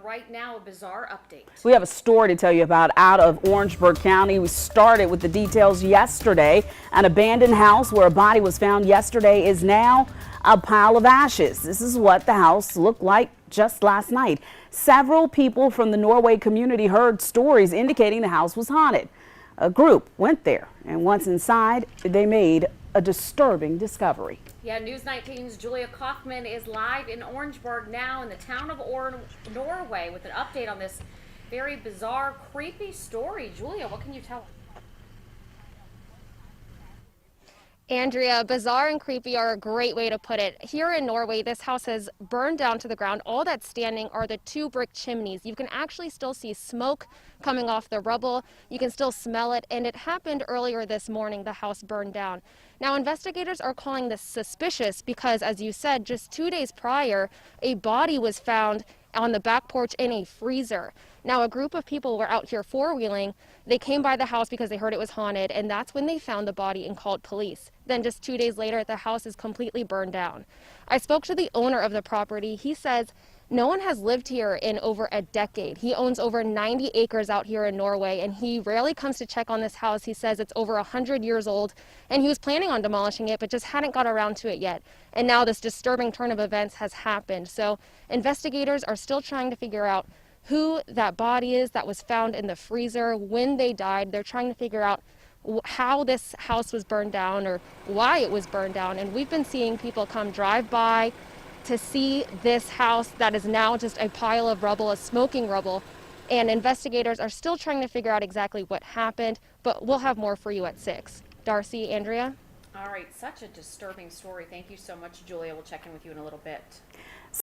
And right now, a bizarre update. We have a story to tell you about out of Orangeburg County. We started with the details yesterday. An abandoned house where a body was found yesterday is now a pile of ashes. This is what the house looked like just last night. Several people from the Norway community heard stories indicating the house was haunted. A group went there, and once inside, they made a disturbing discovery. Yeah, News 19's Julia Kaufman is live in Orangeburg now in the town of Norway with an update on this very bizarre, creepy story. Julia, what can you tell us? Andrea, bizarre and creepy are a great way to put it. Here in Norway, this house has burned down to the ground. All that's standing are the two brick chimneys. You can actually still see smoke coming off the rubble. You can still smell it, and it happened earlier this morning. The house burned down. Now, investigators are calling this suspicious because, as you said, just 2 days prior, a body was found on the back porch in a freezer. Now, a group of people were out here four-wheeling. They came by the house because they heard it was haunted, and that's when they found the body and called police. Then just 2 days later, the house is completely burned down. I spoke to the owner of the property. He says no one has lived here in over a decade. He owns over 90 acres out here in Norway, and he rarely comes to check on this house. He says it's over 100 years old, and he was planning on demolishing it, but just hadn't got around to it yet. And now this disturbing turn of events has happened. So investigators are still trying to figure out who that body is that was found in the freezer, when they died. They're trying to figure out how this house was burned down or why it was burned down. And we've been seeing people come drive by to see this house that is now just a pile of rubble, a smoking rubble. And investigators are still trying to figure out exactly what happened, but we'll have more for you at 6. Darcy, Andrea? All right, such a disturbing story. Thank you so much, Julia. We'll check in with you in a little bit.